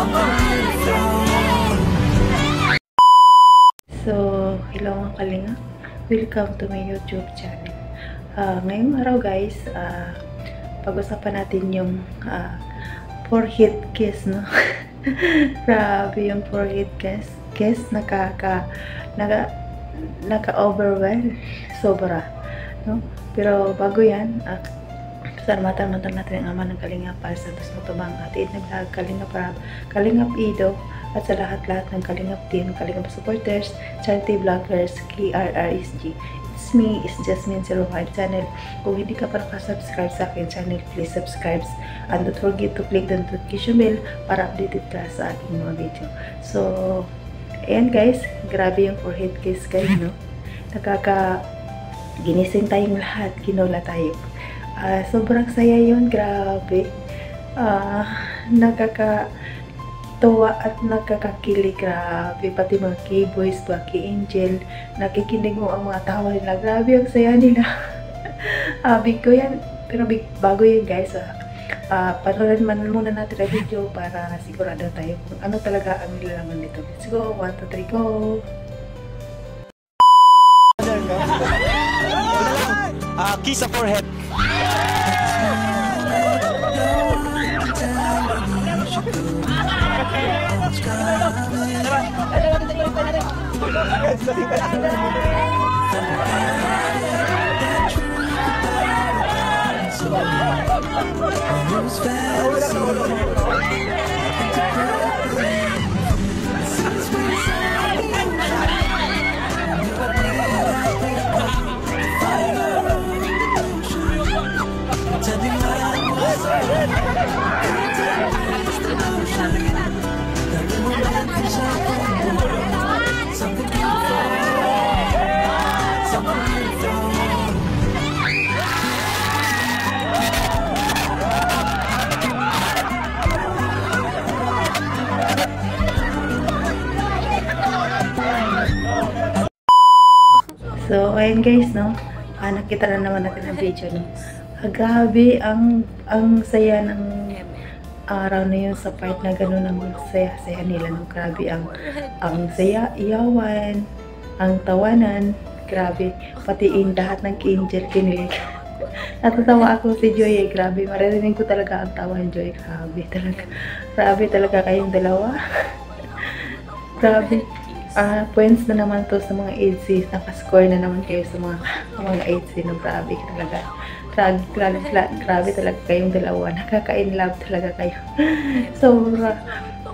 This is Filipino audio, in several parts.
So, hello mga kalinga. Welcome to my YouTube channel. Ngayong araw guys, pag-usapan natin yung forehead kiss, no? Grabe yung forehead kiss. Naka-overwhelm. Sobra, no? Pero bago yan, salamatan natin ang ama ng Kalinga Pal Santos Matubang, Hatid na Vlog, Kalinga Prab, Kalingap Ido, at sa lahat-lahat ng Kalingap team, Kalingap supporters, charity vloggers, KRRSG. It's me, it's Jasmine 05 channel. Kung hindi ka pa nakasubscribe sa akin channel, please subscribe and don't forget to click the notification bell para updated ka sa aking mga video. So, ayan guys, grabe yung forehead kiss guys, no? Ginising tayong lahat, kinula tayo. Sobrang saya yun, grabe. Nakakatawa at nakakakilig, grabe. Pati mga K-boys, mga K-angel, nakikinig mo ang mga tawa nila. Grabe ang saya nila. Big ko yan. Pero bago yun guys, panoorin man muna natin ang video para sigurado tayo kung ano talaga ang nilalaman nito. Let's go, 1, 2, 3, go! Kiss sa forehead. So, ayan guys, no? Nakita na naman natin ang video, no? Grabe, ang saya ng araw na yun sa part na gano'n ang saya-saya nila, no? Grabe, ang saya, iyawan, ang tawanan, grabe. Pati lahat ng angel kinilig. Natatawa ako si Joy, grabe. Maririnig ko talaga ang tawa ni Joy, grabe talaga. Grabe talaga kayong dalawa. Grabe. Points na naman to sa mga ADC. Nakascore na naman kayo sa mga ADC. No, grabe talaga. Grabe talaga kayong dalawa. Nakaka-in-love talaga kayo. So,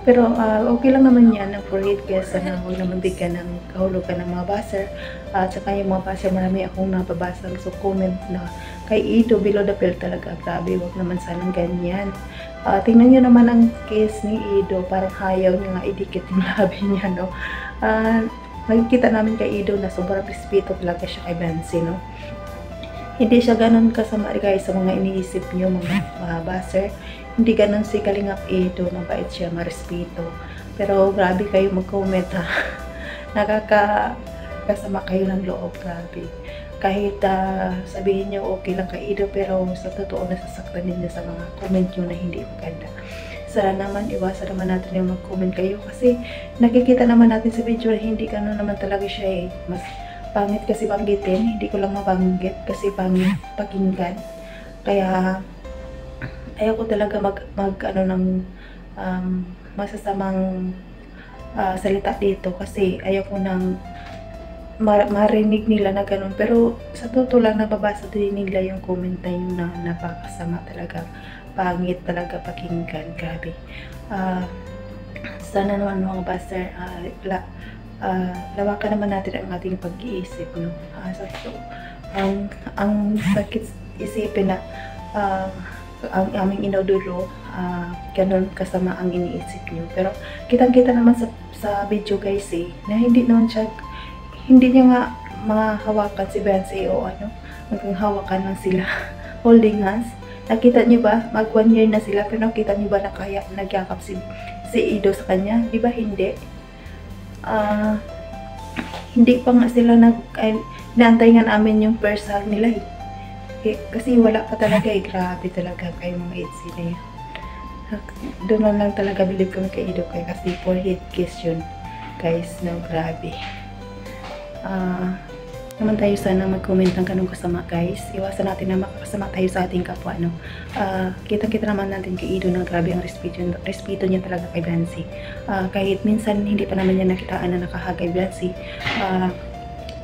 pero okay lang naman yan ang forehead kiss. Huwag naman bigyan ng kahulugan ng mga baser. At saka yung mga baser, marami akong nababasa. So, comment na kay Ido, below the belt talaga. Grabe, huwag naman sanang ganyan. Tingnan nyo naman ang kiss ni Ido. Parang hayaw niya nga idikit yung labi niya, no? Nakikita namin kay Ido na sobrang respeto talaga siya kay Bansi, no? Hindi siya ganun kasama guys sa mga iniisip niyo mga baser. Hindi ganun si Kalingap Ido, mabait siya, marespeto. Pero grabe kayo mag-comment, ha? Nakakasama kayo ng loob, grabe. Kahit sabihin niyo okay lang kay Ido, pero sa totoo nasasaktan din niya sa mga comment niyo na hindi maganda. Sana naman, iwasan naman natin yung mag-comment kayo kasi nakikita naman natin sa video na hindi gano'n naman talaga siya eh. Mas pangit kasi banggitin, hindi ko lang mabanggit kasi pangit pakinggan. Kaya ayaw ko talaga masasamang salita dito kasi ayaw ko nang marinig nila na gano'n. Pero sa totoo lang nababasa din nila yung comment na yun na napakasama talaga. Pangit talaga pakinggan, grabe. Sana naman mga baster, lawakan naman natin ang ating pag-iisip, no? Ang sakit isipin na ang aming inadulo, ganun kasama ang iniisip nyo. Pero kitang-kita naman sa video guys na hindi niya nga mahawakan si Bansi o hanggang hawakan lang sila, holding hands. Nakita niyo ba, mag 1 year na sila, pero nakita niyo ba na kaya nagyakap si Ido sa kanya? Di ba hindi? Hindi pa nga sila naantay nga namin yung first hug nila eh. Kasi wala pa talaga eh. Grabe talaga kayo mga ADC na yan. Doon lang talaga believe kami kay Edo kay kasi forehead kiss yun guys, no, grabe. Naman tayo sana mag-comment ng ganung kasama guys, iwasan natin na makakasama tayo sa ating kapwa, no. Kita-kita naman natin kay Edo na grabe ang respeto niya talaga kay Blancy. Kahit minsan hindi pa naman niya nakitaan na nakahag kay Blancy,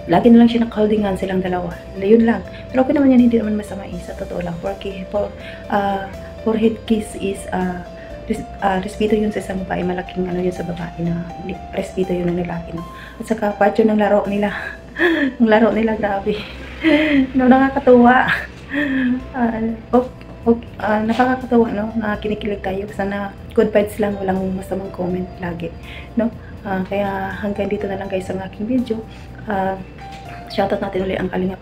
lagi na lang siya nakaholdingan silang dalawa, yun lang. Pero okay naman yan, hindi naman masama sa totoo lang. Forehead kiss is respeto yun sa isang babae, malaking ano yun sa babae na respeto yun ng lalaki, no? At saka part yun ng laro nila. Ang laro nila, grabe. No, nakakatuwa. Nakakatuwa, no, na kinikilig tayo. Sana good vibes lang, walang masamang comment lagi, no. Kaya hanggang dito na lang guys ang aking video. Shoutout natin ulit ang Kalingap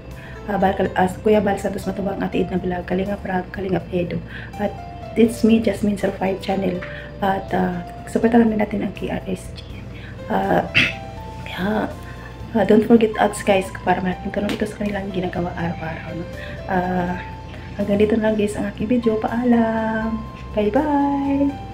Kuya Bal Santos Matubang, Ate Edna Vlog, Kalingap Rag, Kalingap Edo, at it's me, Jasmine 05 channel, at supportan namin natin ang KRSG. Don't forget ads guys para malaking tulong ito sa kanilang ginagawa araw-araw, no? Hanggang dito na lang guys ang aking video. Paalam, bye bye.